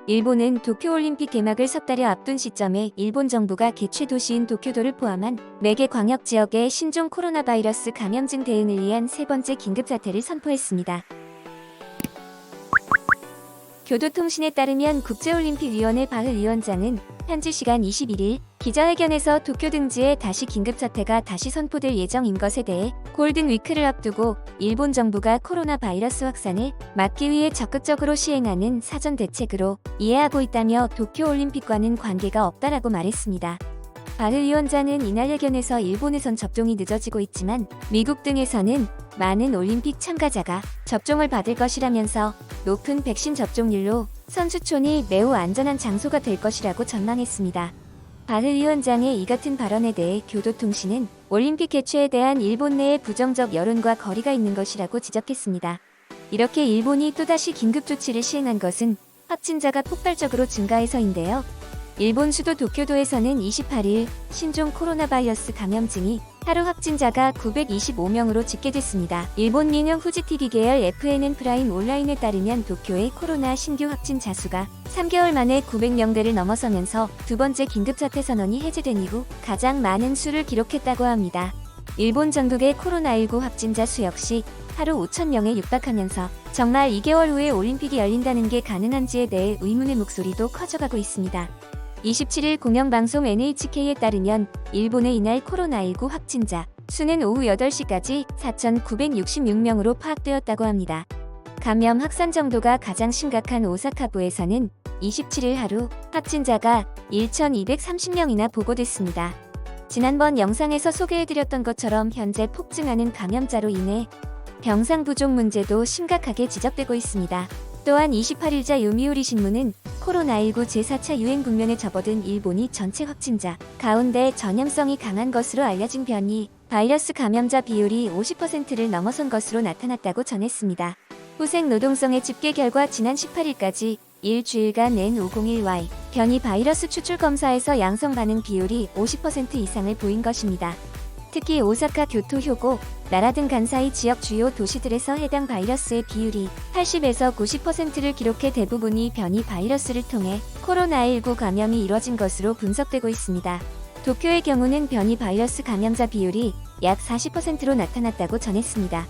일본은 도쿄올림픽 개막을 석 달여 앞둔 시점에 일본 정부가 개최 도시인 도쿄도를 포함한 4개 광역 지역의 신종 코로나 바이러스 감염증 대응을 위한 세 번째 긴급사태를 선포했습니다. 교도통신에 따르면 국제올림픽위원회 바흐 위원장은 현지 시간 21일 기자회견에서 도쿄 등지에 다시 긴급사태가 다시 선포될 예정인 것에 대해 골든위크를 앞두고 일본 정부가 코로나 바이러스 확산을 막기 위해 적극적으로 시행하는 사전 대책으로 이해하고 있다며 도쿄올림픽과는 관계가 없다라고 말했습니다. 바흐 위원장은 이날 회견에서 일본에선 접종이 늦어지고 있지만 미국 등에서는 많은 올림픽 참가자가 접종을 받을 것이라면서 높은 백신 접종률로 선수촌이 매우 안전한 장소가 될 것이라고 전망했습니다. 바흐 위원장의 이 같은 발언에 대해 교도통신은 올림픽 개최에 대한 일본 내의 부정적 여론과 거리가 있는 것이라고 지적했습니다. 이렇게 일본이 또다시 긴급조치를 시행한 것은 확진자가 폭발적으로 증가해서인데요. 일본 수도 도쿄도에서는 28일 신종 코로나 바이러스 감염증이 하루 확진자가 925명으로 집계됐습니다. 일본 민영 후지TV 계열 FNN 프라임 온라인에 따르면 도쿄의 코로나 신규 확진자 수가 3개월 만에 900명대를 넘어서면서 두 번째 긴급사태 선언이 해제된 이후 가장 많은 수를 기록했다고 합니다. 일본 전국의 코로나19 확진자 수 역시 하루 5,000명에 육박하면서 정말 2개월 후에 올림픽이 열린다는 게 가능한지에 대해 의문의 목소리도 커져가고 있습니다. 27일 공영방송 NHK에 따르면 일본의 이날 코로나19 확진자 수는 오후 8시까지 4,966명으로 파악되었다고 합니다. 감염 확산 정도가 가장 심각한 오사카부에서는 27일 하루 확진자가 1,230명이나 보고됐습니다. 지난번 영상에서 소개해드렸던 것처럼 현재 폭증하는 감염자로 인해 병상 부족 문제도 심각하게 지적되고 있습니다. 또한 28일자 요미우리 신문은 코로나19 제4차 유행 국면에 접어든 일본이 전체 확진자 가운데 전염성이 강한 것으로 알려진 변이 바이러스 감염자 비율이 50%를 넘어선 것으로 나타났다고 전했습니다. 후생노동성의 집계 결과 지난 18일까지 일주일간 N501Y 변이 바이러스 추출 검사에서 양성 반응 비율이 50% 이상을 보인 것입니다. 특히 오사카, 교토, 효고, 나라 등 간사이 지역 주요 도시들에서 해당 바이러스의 비율이 80에서 90%를 기록해 대부분이 변이 바이러스를 통해 코로나19 감염이 이뤄진 것으로 분석되고 있습니다. 도쿄의 경우는 변이 바이러스 감염자 비율이 약 40%로 나타났다고 전했습니다.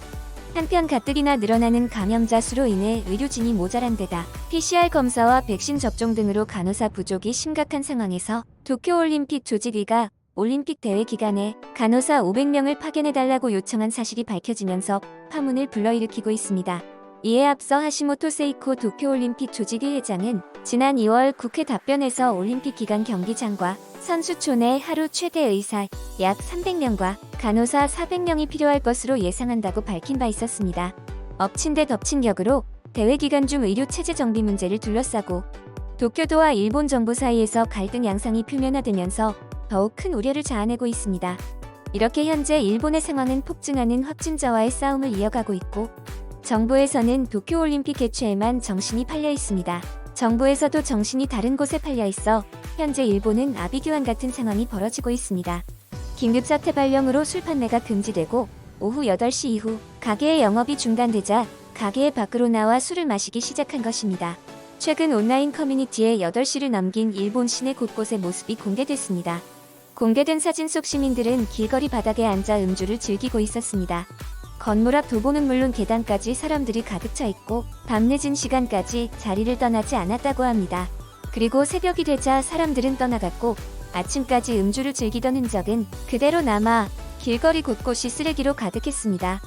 한편 가뜩이나 늘어나는 감염자 수로 인해 의료진이 모자란 데다 PCR 검사와 백신 접종 등으로 간호사 부족이 심각한 상황에서 도쿄올림픽 조직위가 올림픽 대회 기간에 간호사 500명을 파견해달라고 요청한 사실이 밝혀지면서 파문을 불러일으키고 있습니다. 이에 앞서 하시모토 세이코 도쿄올림픽 조직위 회장은 지난 2월 국회 답변에서 올림픽 기간 경기장과 선수촌에 하루 최대 의사 약 300명과 간호사 400명이 필요할 것으로 예상한다고 밝힌 바 있었습니다. 엎친 데 덮친 격으로 대회 기간 중 의료 체제 정비 문제를 둘러싸고 도쿄도와 일본 정부 사이에서 갈등 양상이 표면화되면서 더욱 큰 우려를 자아내고 있습니다. 이렇게 현재 일본의 상황은 폭증하는 확진자와의 싸움을 이어가고 있고 정부에서는 도쿄올림픽 개최에만 정신이 팔려 있습니다. 정부에서도 정신이 다른 곳에 팔려 있어 현재 일본은 아비규환 같은 상황이 벌어지고 있습니다. 긴급사태 발령으로 술 판매가 금지되고 오후 8시 이후 가게의 영업이 중단되자 가게 밖으로 나와 술을 마시기 시작한 것입니다. 최근 온라인 커뮤니티에 8시를 넘긴 일본 시내 곳곳의 모습이 공개됐습니다. 공개된 사진 속 시민들은 길거리 바닥에 앉아 음주를 즐기고 있었습니다. 건물 앞 도보는 물론 계단까지 사람들이 가득 차 있고 밤늦은 시간까지 자리를 떠나지 않았다고 합니다. 그리고 새벽이 되자 사람들은 떠나갔고 아침까지 음주를 즐기던 흔적은 그대로 남아 길거리 곳곳이 쓰레기로 가득했습니다.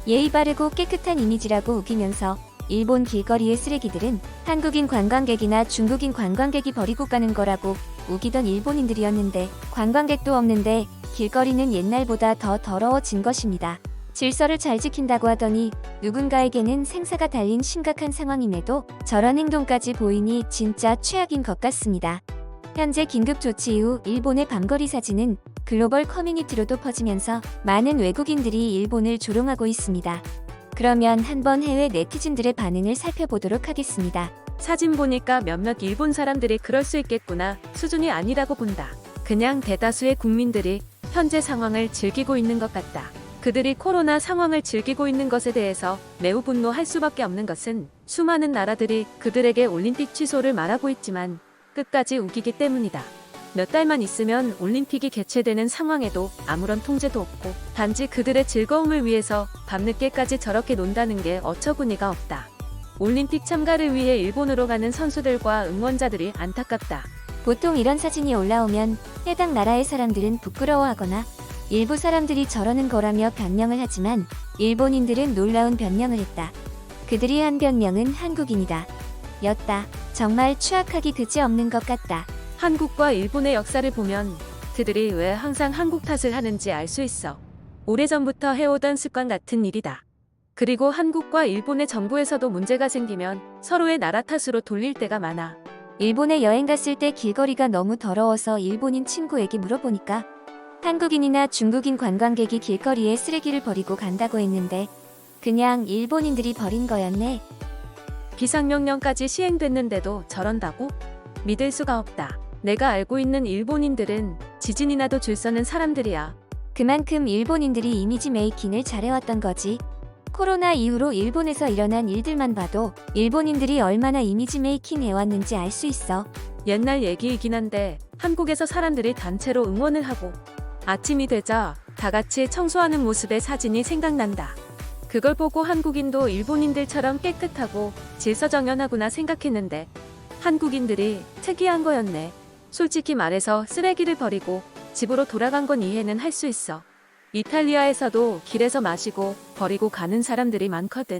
예의 바르고 깨끗한 이미지라고 우기면서 일본 길거리의 쓰레기들은 한국인 관광객이나 중국인 관광객이 버리고 가는 거라고 우기던 일본인들이었는데 관광객도 없는데 길거리는 옛날보다 더 더러워진 것입니다. 질서를 잘 지킨다고 하더니 누군가에게는 생사가 달린 심각한 상황임에도 저런 행동까지 보이니 진짜 최악인 것 같습니다. 현재 긴급조치 이후 일본의 밤거리 사진은 글로벌 커뮤니티로도 퍼지면서 많은 외국인들이 일본을 조롱하고 있습니다. 그러면 한번 해외 네티즌들의 반응을 살펴보도록 하겠습니다. 사진 보니까 몇몇 일본 사람들이 그럴 수 있겠구나 수준이 아니라고 본다. 그냥 대다수의 국민들이 현재 상황을 즐기고 있는 것 같다. 그들이 코로나 상황을 즐기고 있는 것에 대해서 매우 분노할 수밖에 없는 것은 수많은 나라들이 그들에게 올림픽 취소를 말하고 있지만 끝까지 우기기 때문이다. 몇 달만 있으면 올림픽이 개최되는 상황에도 아무런 통제도 없고 단지 그들의 즐거움을 위해서 밤늦게까지 저렇게 논다는 게 어처구니가 없다. 올림픽 참가를 위해 일본으로 가는 선수들과 응원자들이 안타깝다. 보통 이런 사진이 올라오면 해당 나라의 사람들은 부끄러워하거나 일부 사람들이 저러는 거라며 변명을 하지만 일본인들은 놀라운 변명을 했다. 그들이 한 변명은 한국인이다. 였다. 정말 추악하기 그지없는 것 같다. 한국과 일본의 역사를 보면 그들이 왜 항상 한국 탓을 하는지 알 수 있어. 오래전부터 해오던 습관 같은 일이다. 그리고 한국과 일본의 정부에서도 문제가 생기면 서로의 나라 탓으로 돌릴 때가 많아. 일본에 여행 갔을 때 길거리가 너무 더러워서 일본인 친구에게 물어보니까 한국인이나 중국인 관광객이 길거리에 쓰레기를 버리고 간다고 했는데 그냥 일본인들이 버린 거였네. 비상명령까지 시행됐는데도 저런다고? 믿을 수가 없다. 내가 알고 있는 일본인들은 지진이 나도 줄 서는 사람들이야. 그만큼 일본인들이 이미지 메이킹을 잘해왔던 거지. 코로나 이후로 일본에서 일어난 일들만 봐도 일본인들이 얼마나 이미지 메이킹 해왔는지 알 수 있어. 옛날 얘기이긴 한데 한국에서 사람들이 단체로 응원을 하고 아침이 되자 다 같이 청소하는 모습의 사진이 생각난다. 그걸 보고 한국인도 일본인들처럼 깨끗하고 질서정연하구나 생각했는데 한국인들이 특이한 거였네. 솔직히 말해서 쓰레기를 버리고 집으로 돌아간 건 이해는 할 수 있어. 이탈리아에서도 길에서 마시고 버리고 가는 사람들이 많거든.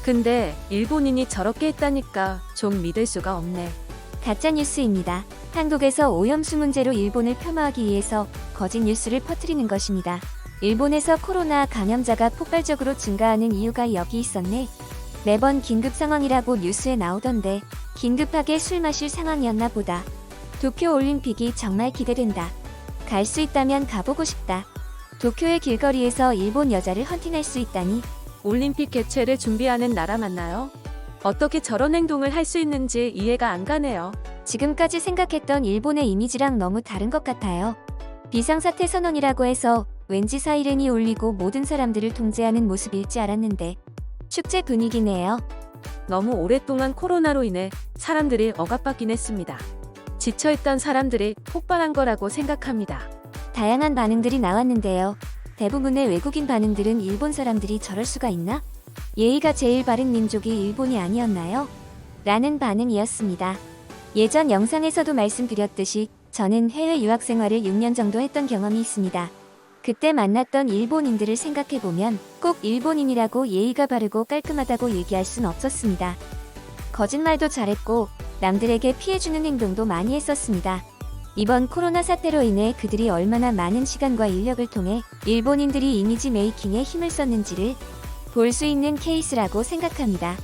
근데 일본인이 저렇게 했다니까 좀 믿을 수가 없네. 가짜 뉴스입니다. 한국에서 오염수 문제로 일본을 폄하하기 위해서 거짓 뉴스를 퍼뜨리는 것입니다. 일본에서 코로나 감염자가 폭발적으로 증가하는 이유가 여기 있었네. 매번 긴급 상황이라고 뉴스에 나오던데 긴급하게 술 마실 상황이었나 보다. 도쿄 올림픽이 정말 기대된다. 갈 수 있다면 가보고 싶다. 도쿄의 길거리에서 일본 여자를 헌팅할 수 있다니. 올림픽 개최를 준비하는 나라 맞나요? 어떻게 저런 행동을 할 수 있는지 이해가 안 가네요. 지금까지 생각했던 일본의 이미지랑 너무 다른 것 같아요. 비상사태 선언이라고 해서 왠지 사이렌이 울리고 모든 사람들을 통제하는 모습일지 알았는데 축제 분위기네요. 너무 오랫동안 코로나로 인해 사람들이 억압받긴 했습니다. 지쳐있던 사람들이 폭발한 거라고 생각합니다. 다양한 반응들이 나왔는데요. 대부분의 외국인 반응들은 일본 사람들이 저럴 수가 있나? 예의가 제일 바른 민족이 일본이 아니었나요? 라는 반응이었습니다. 예전 영상에서도 말씀드렸듯이 저는 해외 유학 생활을 6년 정도 했던 경험이 있습니다. 그때 만났던 일본인들을 생각해보면 꼭 일본인이라고 예의가 바르고 깔끔하다고 얘기할 순 없었습니다. 거짓말도 잘했고 남들에게 피해주는 행동도 많이 했었습니다. 이번 코로나 사태로 인해 그들이 얼마나 많은 시간과 인력을 통해 일본인들이 이미지 메이킹에 힘을 썼는지를 볼 수 있는 케이스라고 생각합니다.